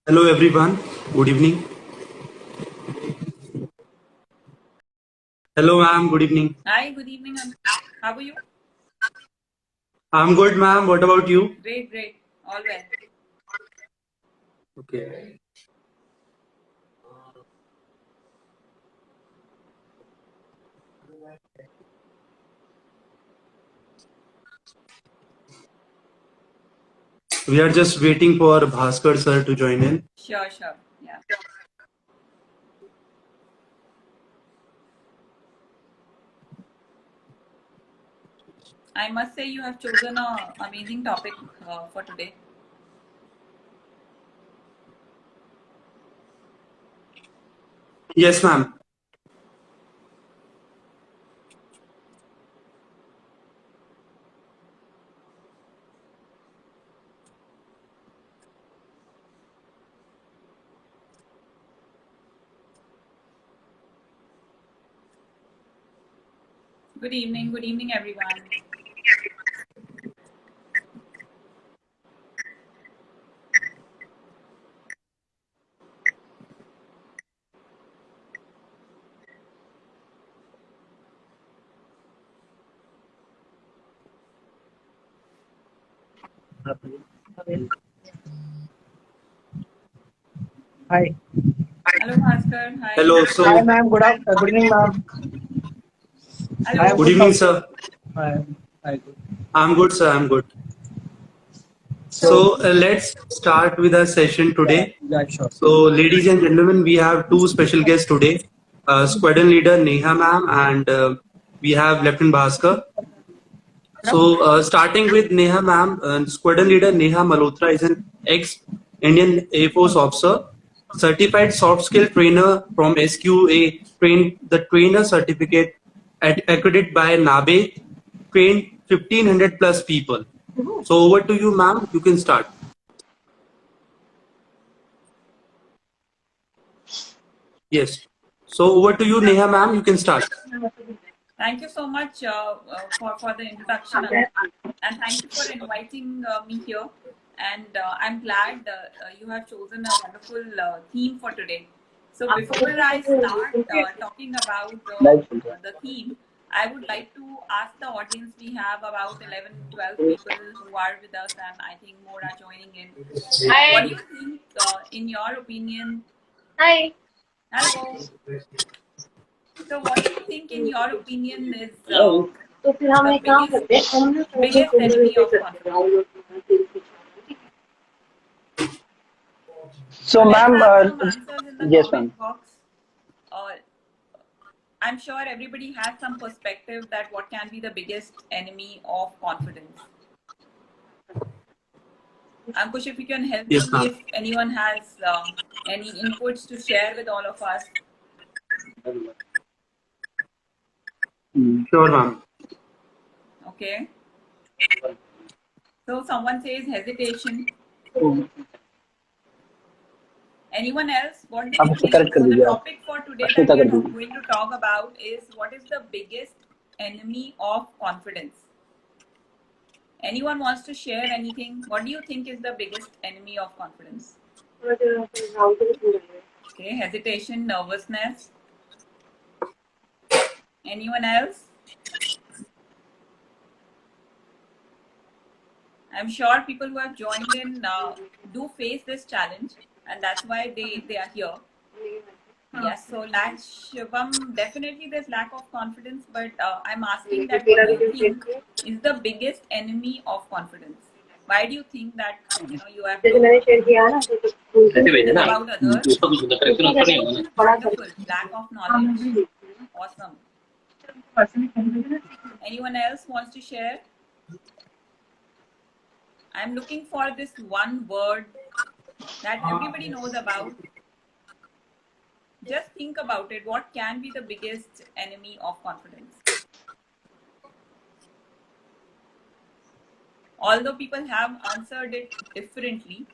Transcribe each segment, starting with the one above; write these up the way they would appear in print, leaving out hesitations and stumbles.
Hello everyone, good evening. Hello ma'am, good evening. Hi, good evening. How are you? I'm good ma'am, what about you? Great. All well. Okay. We are just waiting for Bhaskar sir to join in. Sure. Yeah. I must say you have chosen a amazing topic for today. Yes ma'am. Good evening everyone. Hi. Hello Bhaskar. Hi. Hello, Hi, ma'am. Good evening, ma'am. I am Hello. good good. evening sir. Hi. Hi. Good. I'm good sir, I'm good. So, So let's start with our session today. yeah, sure. So ladies and gentlemen, we have two special guests today. Squadron leader Neha ma'am and we have Lieutenant Bhaskar. So, starting with Neha ma'am, squadron leader Neha Malhotra is an ex-Indian Air Force officer, certified soft skill trainer from SQA, trained the trainer certificate accredited by NABE, trained 1500 plus people. So, over to you, ma'am. You can start. Yes. So, over to you, Neha ma'am. You can start. Thank you so much for the introduction, and thank you for inviting me here. And I'm glad you have chosen a wonderful theme for today. So before I start talking about the theme, I would like to ask the audience. We have about 11, 12 people who are with us, and I think more are joining in. What do you think, in your opinion? Hi. Hello. So, what do you think, in your opinion, is तो फिर हम the एक काम करते हैं हम ना थोड़ा biggest enemy कन्वर्सेशन of करते confidence? हैं So So, let's ma'am, have some answers in the yes, comment ma'am. box. I'm sure everybody has some perspective that what can be the biggest enemy of confidence. Ankush, if you can help Yes, me, ma'am. if anyone has any inputs to share with all of us. Sure, ma'am. Okay. So someone says hesitation. Anyone else? What do you think? So the topic for today that we are going to talk about is what is the biggest enemy of confidence? Anyone wants to share anything? What do you think is the biggest enemy of confidence? Okay, hesitation, nervousness. Anyone else? I'm sure people who have joined in do face this challenge, and that's why they are here. Yes, so lack Shivam, definitely there's lack of confidence, but I'm asking that what do you think is the biggest enemy of confidence? Why do you think that you have जैसे to मैंने share किया ना तो think about others? Wonderful, lack of knowledge. Awesome. Anyone else wants to share? I'm looking for this one word that everybody knows about. Just think about it. What can be the biggest enemy of confidence? Although people have answered it differently,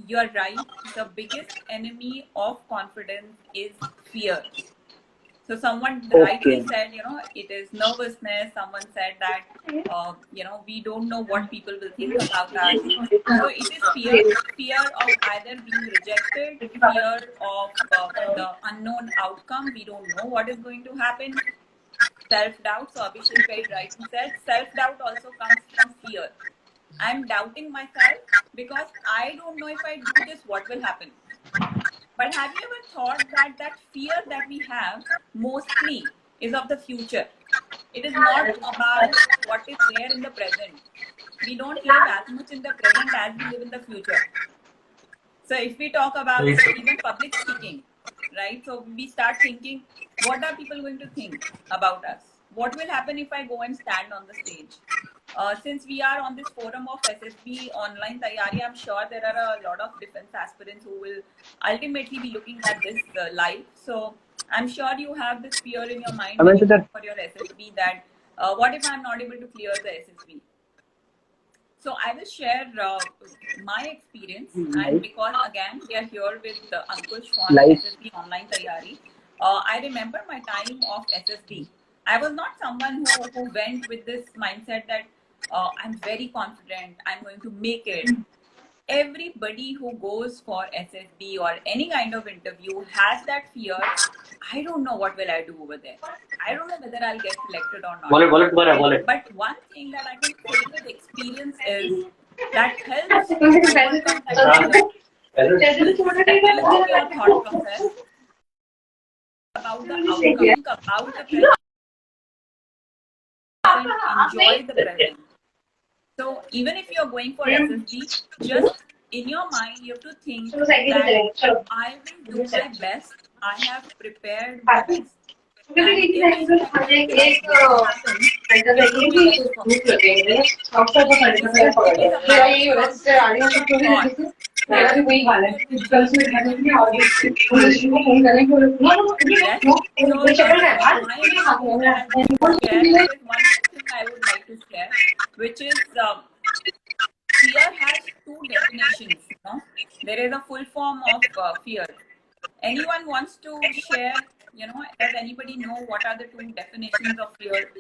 you're right. The biggest enemy of confidence is fear. So someone Okay. rightly said, it is nervousness. Someone said that, we don't know what people will think about us. So it is fear of either being rejected, fear of the unknown outcome. We don't know what is going to happen. Self-doubt. So Abhishek very rightly said, self-doubt also comes from fear. I'm doubting myself because I don't know if I do this, what will happen. But have you ever thought that that fear that we have mostly is of the future? It is not about what is there in the present. We don't live as much in the present as we live in the future. So if we talk about Right. even public speaking, right? So we start thinking, what are people going to think about us? What will happen if I go and stand on the stage? Since we are on this forum of SSB online Tayari, I'm sure there are a lot of defense aspirants who will ultimately be looking at this live. So I'm sure you have this fear in your mind when you go for your SSB that what if I'm not able to clear the SSB? So I will share my experience, and because again we are here with Ankush on SSB online Tayari. I remember my time of SSB. I was not someone who went with this mindset that I'm very confident, I'm going to make it. Everybody who goes for SSB or any kind of interview has that fear. I don't know what will I do over there. I don't know whether I'll get selected or not. Wallet. But one thing that I can say with experience is that helps to overcome that fear. Changing your thought process about the outcome, about the present, enjoy the present. So even if you're going for SSB, just in your mind you have to think that I will do my best. I have prepared my best. And irrespective of what happens, it will be best for me. It is a matter of thought. Whether we will be able to change it or not. Yes. So this is my experience that I'm going to share. And there's one more thing I would like to share, which is fear has two definitions. There is a full form of fear. Anyone wants to share? Does anybody know what are the two definitions of fear?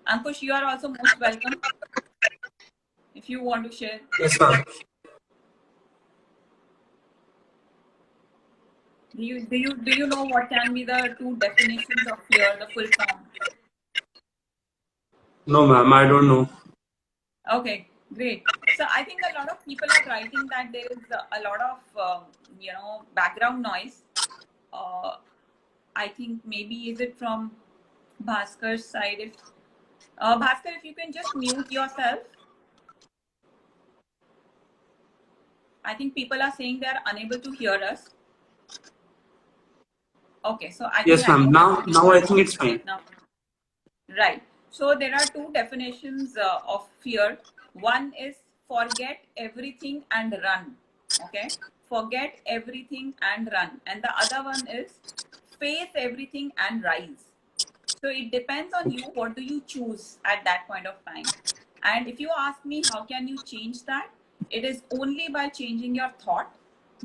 Ankush, you are also most welcome. If you want to share. Yes, ma'am. Do you know what can be the two definitions of fear, the full form? No, ma'am, I don't know. Okay, great. So I think a lot of people are writing that there is a lot of background noise. I think maybe is it from Bhaskar's side? If Bhaskar, if you can just mute yourself. I think people are saying they are unable to hear us. Okay, so I think Yes, ma'am. Now I think it's fine. Now. Right. So there are two definitions of fear. One is forget everything and run. Okay. Forget everything and run. And the other one is face everything and rise. So it depends on you. What do you choose at that point of time? And if you ask me, how can you change that? It is only by changing your thought,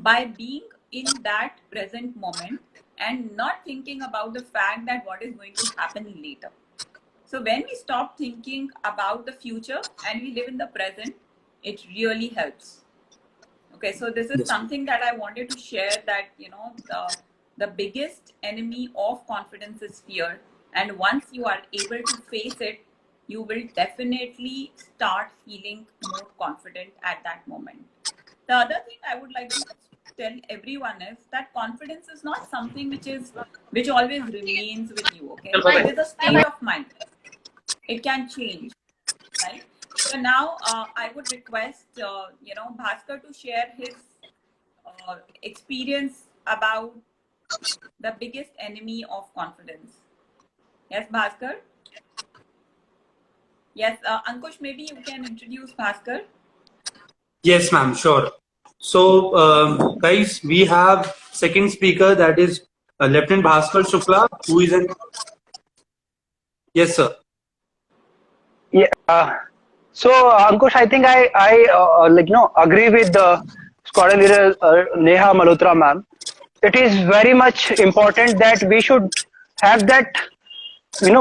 by being in that present moment and not thinking about the fact that what is going to happen later. So when we stop thinking about the future and we live in the present, it really helps. Okay, so this is something that I wanted to share, that the biggest enemy of confidence is fear. And once you are able to face it, you will definitely start feeling more confident at that moment. The other thing I would like to tell everyone is that confidence is not something which always remains with you. Okay, it is a state of mind. It can change, right? So now I would request Bhaskar to share his experience about the biggest enemy of confidence. Yes, Bhaskar? Yes, Ankush, maybe you can introduce Bhaskar. Yes, ma'am, sure. So, guys, we have second speaker, that is Lieutenant Bhaskar Shukla, who is an... Yes, sir. Yeah. So Ankush, I think I agree with the squadron leader Neha Malhotra ma'am. it is very much important that we should have that,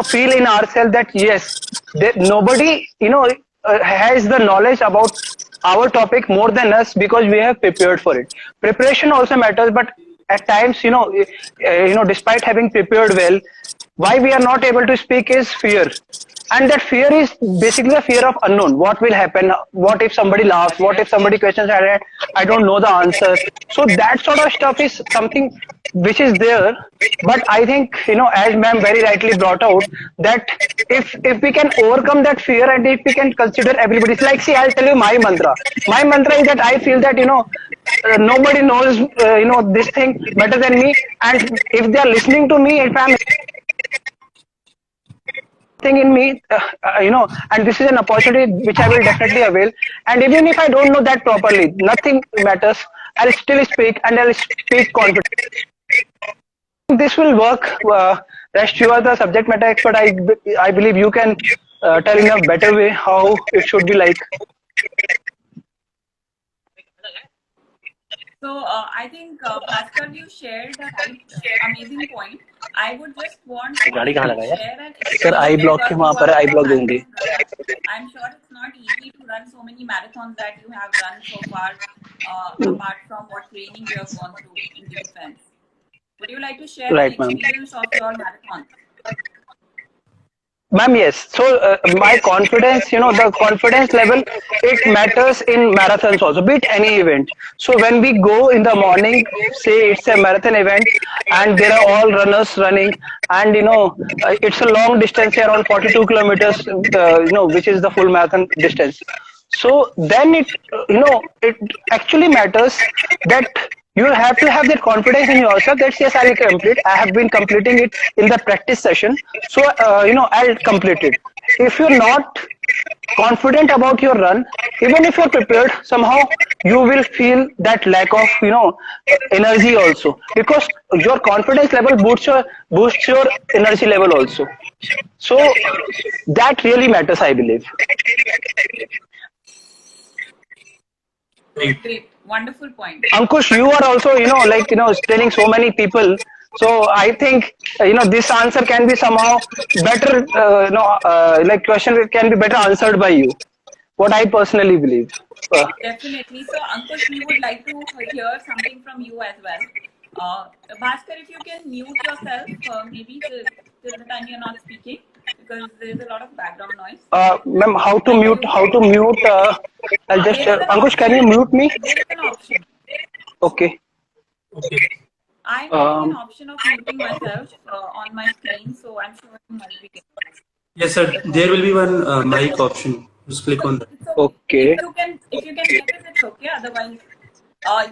feel in ourselves that yes, that nobody, has the knowledge about our topic more than us, because we have prepared for it. Preparation also matters, but at times, despite having prepared well, why we are not able to speak is fear. And that fear is basically the fear of unknown. What will happen? What if somebody laughs? What if somebody questions and I don't know the answer? So that sort of stuff is something which is there. But I think, as ma'am very rightly brought out, that if we can overcome that fear, and if we can consider everybody's like, see, I'll tell you my mantra. My mantra is that I feel that, nobody knows, this thing better than me. And if they are listening to me, if I'm thing in me, and this is an opportunity which I will definitely avail. And even if I don't know that properly, nothing matters. I'll still speak, and I'll speak confidently. This will work. Rest, you are the subject matter expert. I believe you can tell in a better way how it should be like. So I think Bhaskar, you shared a right amazing point. I would just want to गाड़ी कहाँ लगा यार? share an Sir, I block के वहाँ पर I block दूंगी. I'm sure it's not easy to run so many marathons that you have run so far, apart from what training you have gone through in the defense. Would you like to share Right, an ma'am. experience of your marathon? Ma'am, yes. So my confidence, the confidence level, it matters in marathons also, be it any event. So when we go in the morning, say it's a marathon event, and there are all runners running, and it's a long distance, around 42 kilometers, which is the full marathon distance. So then it actually matters that you have to have that confidence in yourself that yes, I'll complete. I have been completing it in the practice session, so I'll complete it. If you're not confident about your run, even if you're prepared, somehow you will feel that lack of energy also, because your confidence level boosts your energy level also. So that really matters, I believe. Right. Great, wonderful point. Ankush, you are also, training so many people. So I think, this answer can be somehow better, question can be better answered by you. What I personally believe. Definitely. So, Ankush, we would like to hear something from you as well. Bhaskar, if you can mute yourself, maybe till the time you're not speaking, because there's a lot of background noise. Ma'am, how to mute? I'll just, Ankush, can you mute me? There is an option. Okay. Okay. I'm having an option of muting myself on my screen, so I'm sure you must be getting it. Yes, sir. There will be one mic option. Just click on that. It's okay. Okay. If you can get it, it's okay. Otherwise,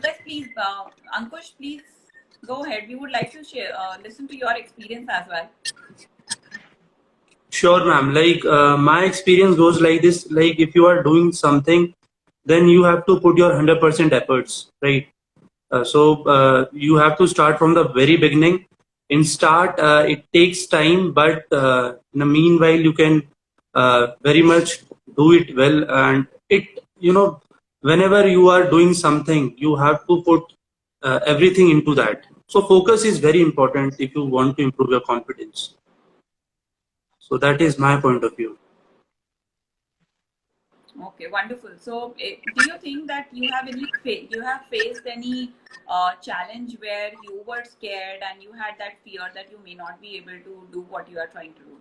just please, Ankush, please go ahead. We would like to share, listen to your experience as well. Sure, ma'am. Like my experience goes like this. Like if you are doing something, then you have to put your 100% efforts, right? So you have to start from the very beginning. In start, it takes time, but in the meanwhile, you can very much do it well. And whenever you are doing something, you have to put everything into that. So focus is very important if you want to improve your confidence. So that is my point of view. Okay, wonderful. So, do you think that you have faced any challenge where you were scared and you had that fear that you may not be able to do what you are trying to do?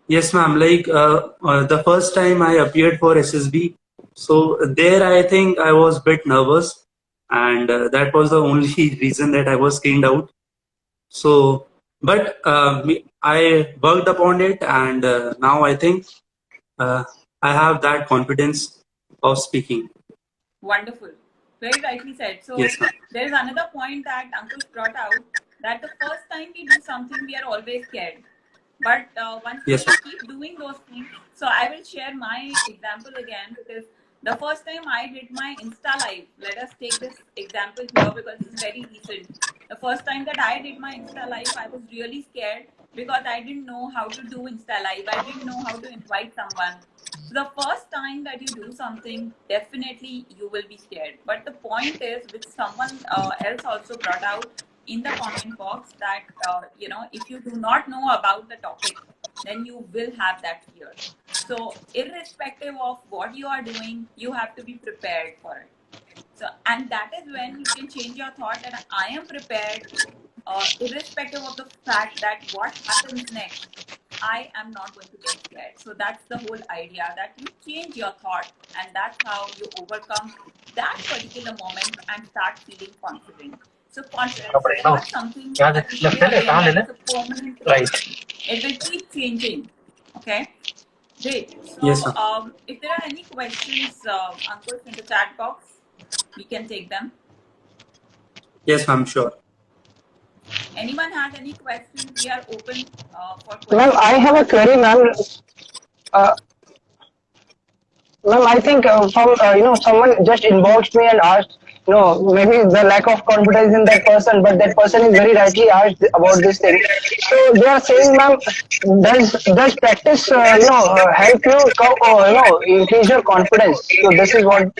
Yes, ma'am. Like the first time I appeared for SSB, so there I think I was a bit nervous, and that was the only reason that I was screened out. So, but I worked upon it, and now I think I have that confidence of speaking. Wonderful. Very rightly said. So, Yes, ma'am. there is another point that Ankush brought out, that the first time we do something, we are always scared. But once Yes, we ma'am. keep doing those things, so I will share my example again, because the first time I did my Insta Live, let us take this example here because it's very recent. The first time that I did my Insta Live, I was really scared because I didn't know how to do Insta Live. I didn't know how to invite someone. So the first time that you do something, definitely you will be scared. But the point is, which someone else also brought out in the comment box, that if you do not know about the topic, then you will have that fear. So irrespective of what you are doing, you have to be prepared for it. So, and that is when you can change your thought that I am prepared, irrespective of the fact that what happens next, I am not going to get scared. So that's the whole idea, that you change your thought, and that's how you overcome that particular moment and start feeling confident. So confidence is not something that we say again that it's a permanent thing. It will keep changing. Okay. Great. So Yes, ma'am. if there are any questions, Ankush, in the chat box, we can take them. Yes, ma'am, sure. Anyone has any questions? We are open for questions. Ma'am, I have a query, ma'am. Ma'am, I think someone just inboxed me and asked, maybe the lack of confidence in that person, but that person is very rightly asked about this thing. So they are saying, ma'am, does practice, help you, increase your confidence? So this is what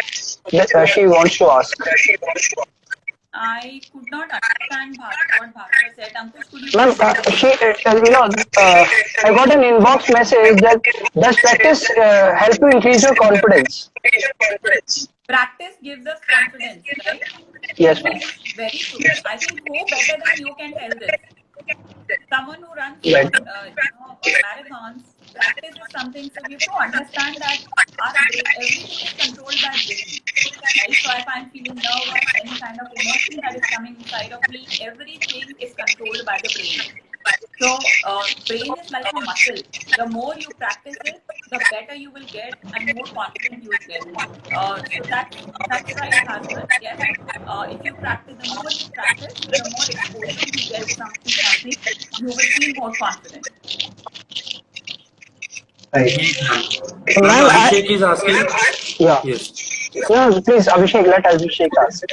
she wants to ask. I could not understand what Bhaskar said. Ankush, could you Ma'am, I got an inbox message that does practice help you increase your confidence? practice gives us confidence, right? Yes, ma'am. Very true. I think who better than you can tell this? Someone who runs Right. marathons, practice is something. So you have to understand that our brain, everything is controlled by brain. Right? So if I'm feeling nervous, any kind of emotion that is coming inside of me, everything is controlled by the brain. So brain is like a muscle. The more you practice it, the better you will get and more confident you will get. So that's right, Bhaskar. Yes. If you practice, the more you practice, the more exposure you get to something, you will feel more confident. Right. Ma'am, Ma'am, Abhishek is asking. yeah. Yes. No, please, Abhishek, let Abhishek ask.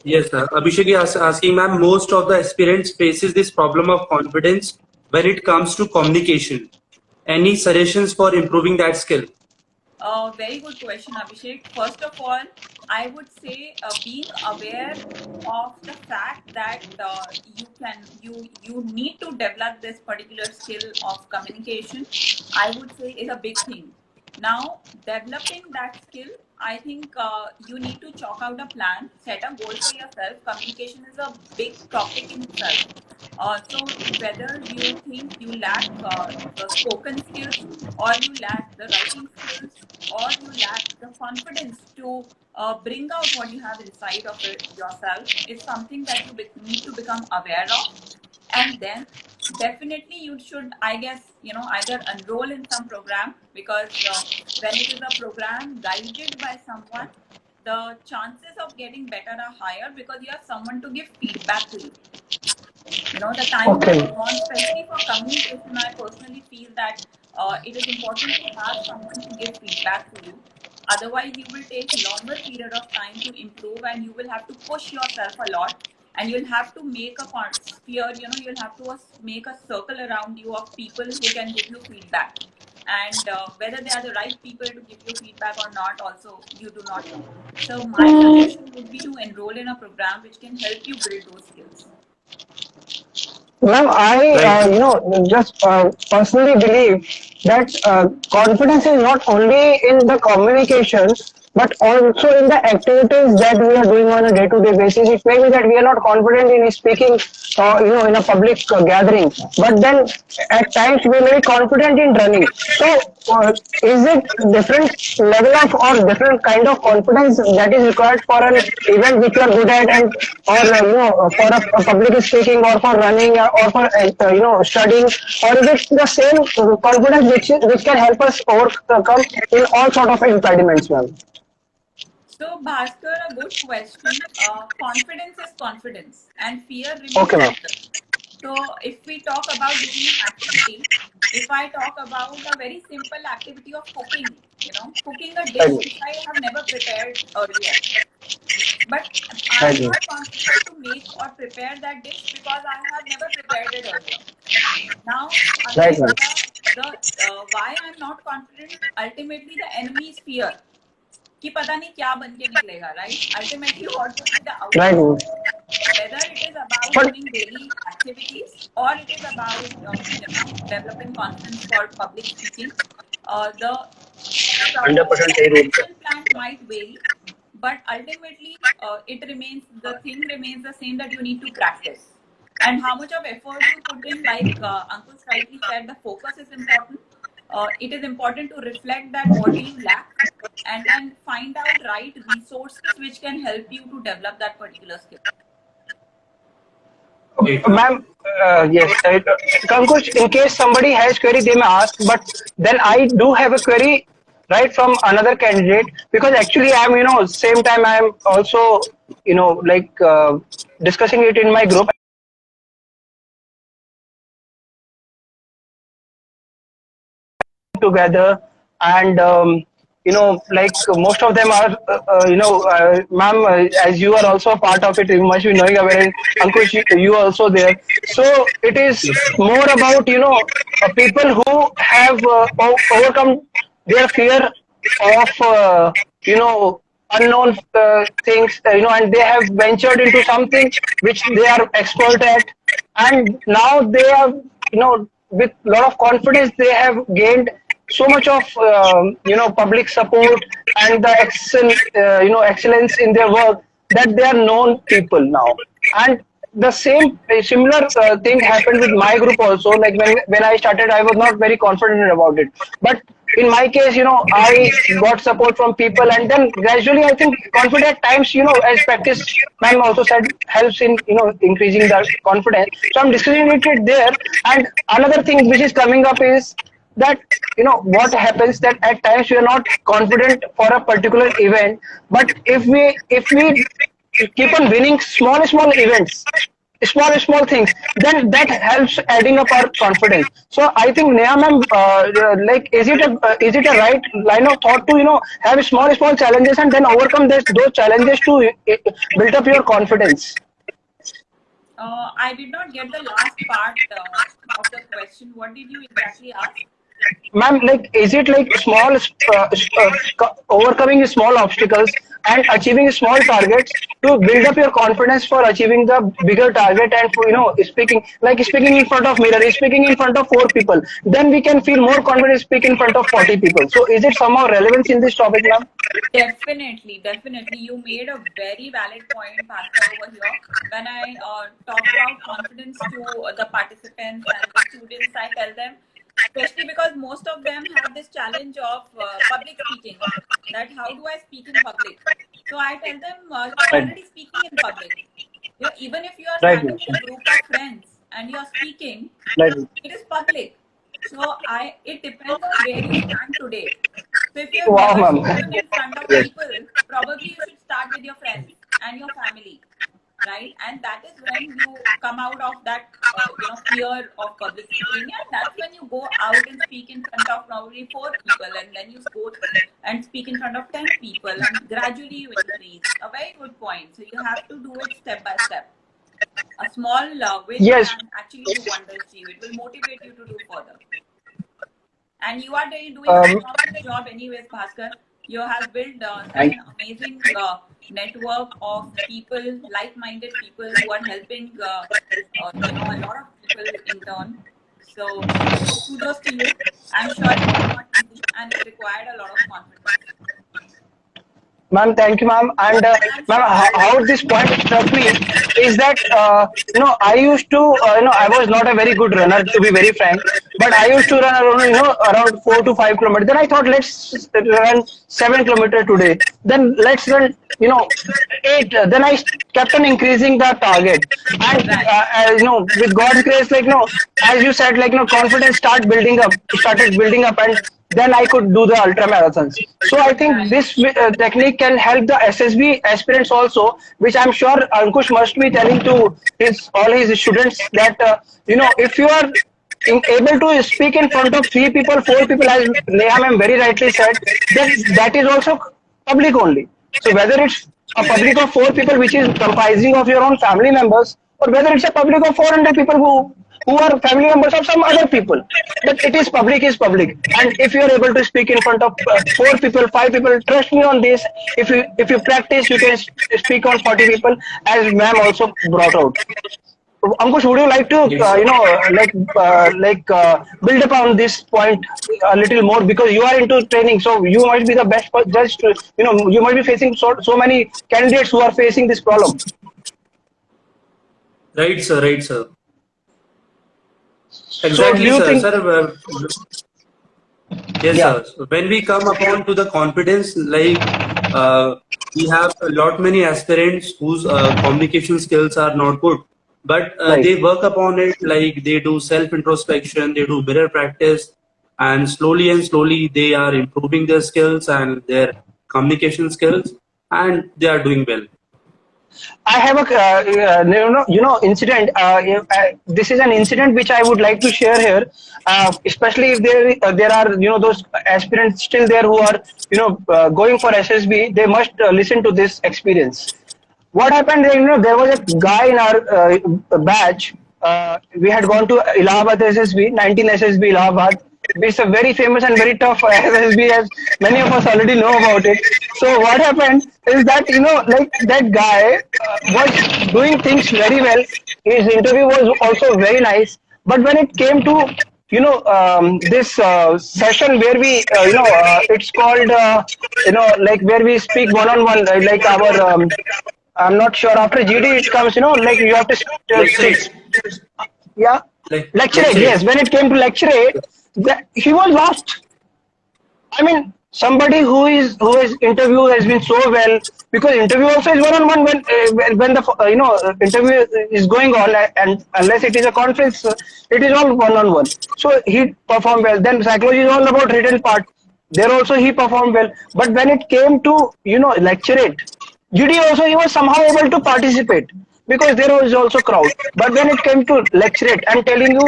Yes, sir. Abhishek is asking, ma'am, most of the aspirants faces this problem of confidence when it comes to communication. Any suggestions for improving that skill? Very good question, Abhishek. First of all, I would say being aware of the fact that you need to develop this particular skill of communication, I would say, is a big thing. Now, developing that skill, I think you need to chalk out a plan, set a goal for yourself. Communication is a big topic in itself. So whether you think you lack the spoken skills, or you lack the writing skills, or you lack the confidence to bring out what you have inside of it yourself, is something that you need to become aware of. And then definitely you should, I guess, either enroll in some program, because when it is a program guided by someone, the chances of getting better are higher, because you have someone to give feedback to you. The time that is gone, especially for communication, I personally feel that it is important to have someone to give feedback to you. Otherwise, you will take longer period of time to improve, and you will have to push yourself a lot, and you'll have to make a sphere, you'll have to make a circle around you of people who can give you feedback. And whether they are the right people to give you feedback or not, also, you do not know. So my suggestion would be to enroll in a program which can help you build those skills. Ma'am, I just personally believe that confidence is not only in the communication, but also in the activities that we are doing on a day-to-day basis. It may be that we are not confident in speaking, in a public gathering, but then at times we may be confident in running. So, is it different level of or different kind of confidence that is required for an event which you are good at, and or for a public speaking, or for running, or for studying, or is it the same confidence which can help us overcome in all sort of impediments, ma'am? So, Bhaskar, a good question. Confidence is confidence, and fear remains Okay, ma'am. fear. So, if we talk about doing an activity, if I talk about a very simple activity of cooking, cooking a dish which I have never prepared earlier, but I am not confident to make or prepare that dish because I have never prepared it earlier. Now, Right, again, ma'am. why I'm not confident, ultimately the enemy is fear. कि पता नहीं क्या बन के निकलेगा, right? Ultimately, what would be the Right. outcome? Whether it is about But- doing daily activities or it is about developing confidence for public speaking, the 100% सही route पे. action plan might vary, but ultimately the thing remains the same, that you need to practice. And how much of effort you put in, like Ankush rightly said, the focus is important. It is important to reflect that what do you lack, and then find out right resources which can help you to develop that particular skill. Okay. Ma'am, yes, Ankush, in case somebody has query, they may ask, but then I do have a query, right, from another candidate, because actually I'm, same time I'm also, like discussing it in my group. Together, and like most of them are ma'am, as you are also a part of it, you must be knowing about it. Ankush, you are also there, so it is more about people who have overcome their fear of unknown things, and they have ventured into something which they are expert at, and now they have, with a lot of confidence, they have gained so much of public support and the excellence in their work, that they are known people now. And the similar thing happened with my group also. Like when I started, I was not very confident about it, but in my case, I got support from people, and then gradually I think confidence at times, as practice ma'am also said, helps in increasing the confidence. So I'm discussing it there. And another thing which is coming up is that what happens, that at times we are not confident for a particular event, but if we keep on winning small events, small things, then that helps adding up our confidence. So I think, Neha ma'am, like is it a right line of thought to have small challenges and then overcome those challenges to build up your confidence? I did not get the last part of the question. What did you exactly ask? Ma'am, like, is it like overcoming small obstacles and achieving small targets to build up your confidence for achieving the bigger target, and for speaking in front of mirror, speaking in front of 4 people, then we can feel more confident speaking in front of 40 people. So is it somehow relevant in this topic, ma'am? Definitely. You made a very valid point, Bhaskar, over here. When I talk about confidence to the participants and the students, I tell them, especially because most of them have this challenge of public speaking, that how do I speak in public? So I tell them, you're already speaking in public. Even if you are Right. standing with a group of friends and you're speaking, Right. it is public. So it depends on where you stand today. So if you've Wow, never ma'am. spoken in front of people, probably you should start with your friends and your family, right? And that is when you come out of that fear of public speaking, and that's when you go out and speak in front of probably 4 people, and then you go and speak in front of 10 people, and gradually you increase. A very good point. So you have to do it step by step. A small win Yes. can actually do wonders to you. It will motivate you to do further. And you are doing a phenomenal job anyways, Bhaskar. You have built Thank an amazing network of people, like-minded people who are helping a lot of people in turn. So kudos to you. I'm sure it was not easy and it required a lot of confidence. Ma'am, thank you, ma'am. And ma'am, how this point struck me is that I used to I was not a very good runner, to be very frank, but I used to run around 4 to 5 kilometers. Then I thought, let's run 7 kilometers today. Then let's run 8. Then I kept on increasing the target, and with God's grace, as you said, confidence started building up, and then I could do the ultra marathons. So I think this technique can help the SSB aspirants also, which I'm sure Ankush must be telling to all his students that if you are able to speak in front of 3 people, 4 people, as Neha ma'am very rightly said, then that is also public only. So whether it's a public of 4 people, which is comprising of your own family members, or whether it's a public of 400 people who who are family members of some other people. But it is public, and if you are able to speak in front of 4 people, 5 people, trust me on this. If you practice, you can speak on 40 people, as ma'am also brought out. Ankush, would you like to, Yes, sir. build upon this point a little more, because you are into training, so you might be the best judge to, you might be facing so many candidates who are facing this problem. Right, sir. Right, sir. So do Exactly, you sir. think? Sir, yes, Yeah, sir. So when we come upon to the confidence, like we have a lot many aspirants whose communication skills are not good, but right. they work upon it. Like they do self introspection, they do mirror practice, and slowly they are improving their skills and their communication skills, and they are doing well. I have a incident. This is an incident which I would like to share here, especially if there are those aspirants still there who are going for SSB. They must listen to this experience. What happened? There was a guy in our batch. We had gone to Allahabad SSB, 19 SSB Allahabad. It's a very famous and very tough SSB, as many of us already know about it. So what happened is that like that guy was doing things very well. His interview was also very nice. But when it came to this session where we it's called like where we speak one on one, like our I'm not sure, after GD it comes like you have to sit. Lecture, Yeah, lecture 8. lecture. Yes, when it came to lecture 8, he was lost. I mean, somebody whose interview has been so well, because interview also is one on one when the interview is going on, and unless it is a conference, it is all one on one. So he performed well. Then psychology is all about written part. There also he performed well. But when it came to lecture 8, GD also he was somehow able to participate, because there was also crowd. But when it came to lecture it, I'm telling you,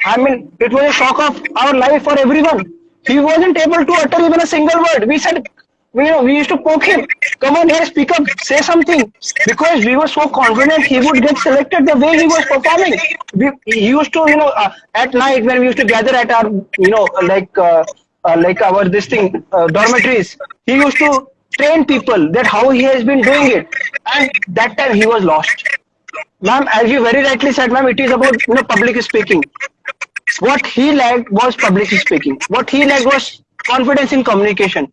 I mean, it was a shock of our life for everyone. He wasn't able to utter even a single word. We said, we used to poke him. Come on here, speak up, say something. Because we were so confident he would get selected the way he was performing. He used to, at night when we used to gather at our, like our this thing, dormitories, he used to train people that how he has been doing it. And that time he was lost. Ma'am, as you very rightly said, ma'am, it is about public speaking. What he lacked was public speaking. What he lacked was confidence in communication,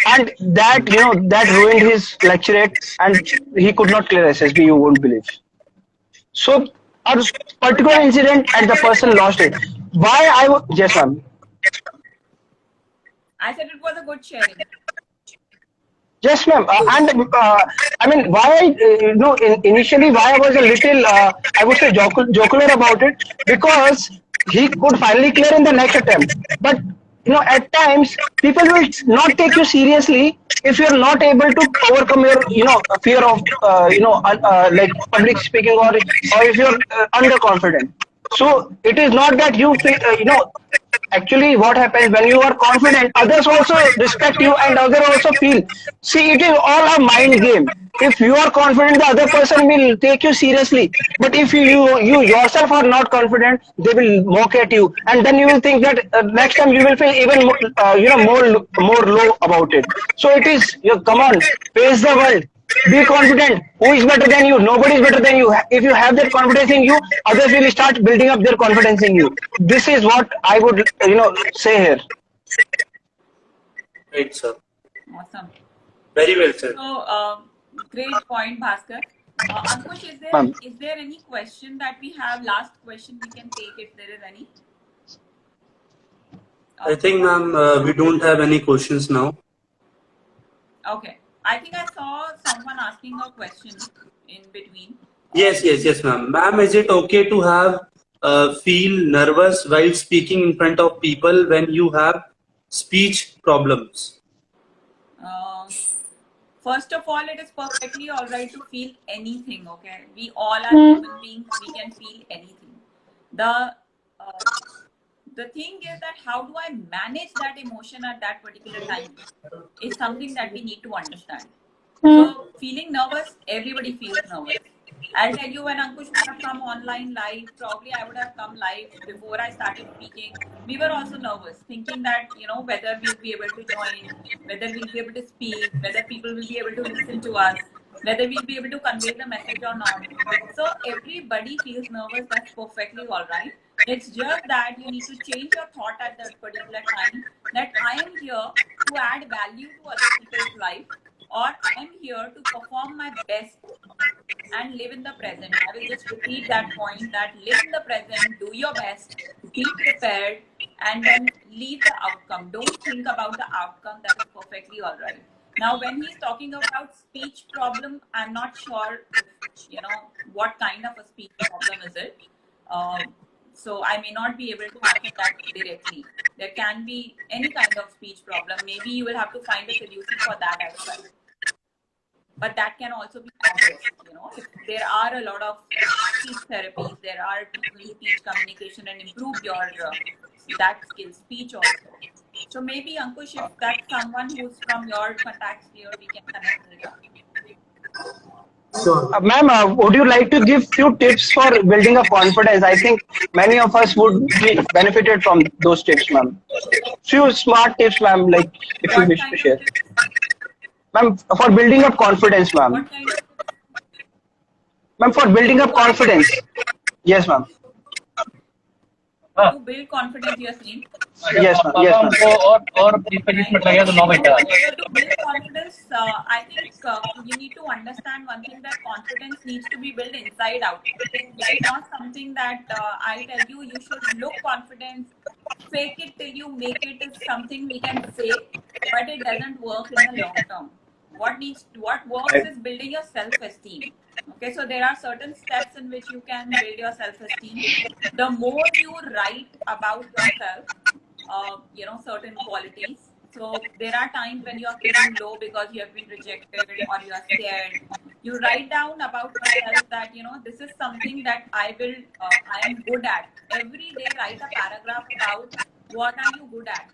and that that ruined his lecturate, and he could not clear SSB. You won't believe. So a particular incident, and the person lost it. Why yes, ma'am. I said it was a good sharing. Yes, ma'am. I mean, why initially why I was a little I would say jocular about it, because he could finally clear in the next attempt. But at times people will not take you seriously if you're not able to overcome your fear of like public speaking, or if you're underconfident. So it is not that you feel, actually what happens when you are confident, others also respect you and others also feel. See, it is all a mind game. If you are confident, the other person will take you seriously. But if you yourself are not confident, they will mock at you, and then you will think that next time you will feel even more low about it. So it is, come on, face the world. Be confident. Who is better than you? Nobody is better than you. If you have that confidence in you, others will start building up their confidence in you. This is what I would, say here. Right, sir. Awesome. Very well said. So, great point, Bhaskar. Ankush, is there any question that we have? Last question we can take if there is any. I think, ma'am, we don't have any questions now. Okay. I think I saw someone asking a question in between. Yes, ma'am. Ma'am, is it okay to have feel nervous while speaking in front of people when you have speech problems? First of all, it is perfectly all right to feel anything. Okay, we all are human beings. We can feel anything. The thing is that how do I manage that emotion at that particular time is something that we need to understand. So feeling nervous, everybody feels nervous. I'll tell you, when Ankush would have come online live, probably I would have come live before I started speaking. We were also nervous, thinking that, whether we'll be able to join, whether we'll be able to speak, whether people will be able to listen to us, whether we'll be able to convey the message or not. So everybody feels nervous. That's perfectly all right. It's just that you need to change your thought at that particular time, that I am here to add value to other people's life, or I am here to perform my best and live in the present. I will just repeat that point, that live in the present, do your best, be prepared, and then leave the outcome. Don't think about the outcome. That is perfectly all right. Now, when he's talking about speech problem, I'm not sure if, what kind of a speech problem is it. So I may not be able to answer that directly. There can be any kind of speech problem. Maybe you will have to find a solution for that as well. But that can also be addressed. If there are a lot of speech therapies, there are people who teach communication and improve your that skill, speech also. So maybe Ankush, if that's someone who's from your contacts here, we can connect with them. Sure. Ma'am, would you like to give few tips for building a confidence? I think many of us would be benefited from those tips, ma'am. Few smart tips, ma'am, like if you What wish kind to of share. tips? Ma'am, for building up confidence, ma'am. What kind of Ma'am, for building up confidence. Yes, ma'am. to build confidence, you're saying? Yes, ma'am. Yes, ma'am. हमको और 20-25 minute लगेगा तो 9 घंटा So to build confidence, I think you need to understand one thing, that confidence needs to be built inside out. It's not something that I tell you, you should look confident, fake it till you make it is something we can say, but it doesn't work in the long term. What works is building your self-esteem. Okay, so there are certain steps in which you can build your self-esteem. The more you write about yourself, certain qualities. So there are times when you are feeling low because you have been rejected or you are scared. You write down about yourself that, this is something that I am good at. Every day write a paragraph about what are you good at.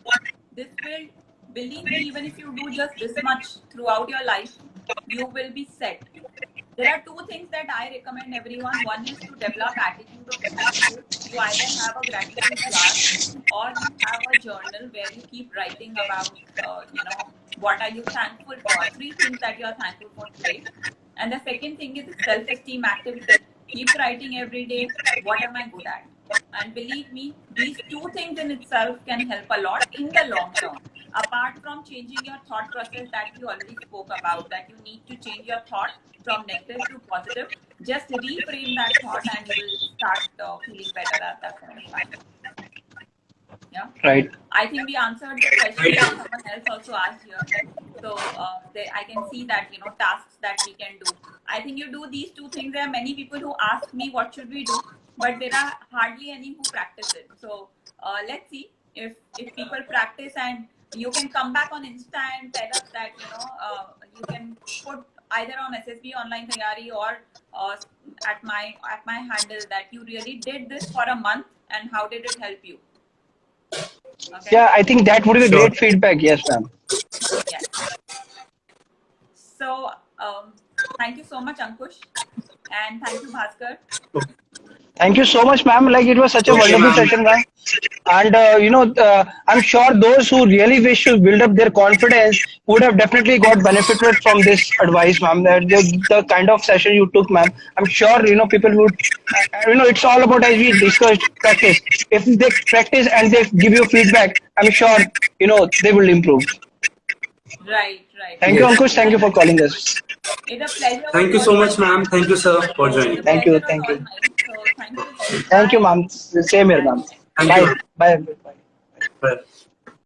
This will, believe me, even if you do just this much throughout your life, you will be set. There are two things that I recommend everyone. One is to develop attitude of gratitude. You either have a gratitude jar or you have a journal where you keep writing about, what are you thankful for? 3 things that you are thankful for today. And the second thing is self-esteem activity. Keep writing every day, what am I good at? And believe me, these 2 things in itself can help a lot in the long term. Apart from changing your thought process that you already spoke about, that you need to change your thought from negative to positive, just reframe that thought and you will start feeling better at that point of time. Yeah. Right. I think we answered the question that someone else also asked here. So I can see that, tasks that we can do. I think you do these 2 things. There are many people who ask me what should we do, but there are hardly any who practice it. So let's see if people practice, and you can come back on Insta and tell us that, you can put either on SSB Online Tayari or at my handle that you really did this for a month and how did it help you. Okay. Yeah, I think that would be a Sure. great feedback. Yes, ma'am. Yes. So thank you so much, Ankush, and thank you, Bhaskar. Thank you so much, ma'am. Like, it was such a Okay, wonderful ma'am. session, ma'am. And I'm sure those who really wish to build up their confidence would have definitely got benefited from this advice, ma'am. The kind of session you took, ma'am, I'm sure people would. It's all about, as we discussed, practice. If they practice and they give you feedback, I'm sure they will improve. Right. Thank you, Yes. Ankush. Thank you for calling us. It's a pleasure. Thank you so much, ma'am. Thank you, sir, for joining. Thank you, The thank pleasure you. was all mine. So thank you. Thank you, ma'am. Same here, ma'am. Thank you, Bye. ma'am. Bye. Bye. Bye.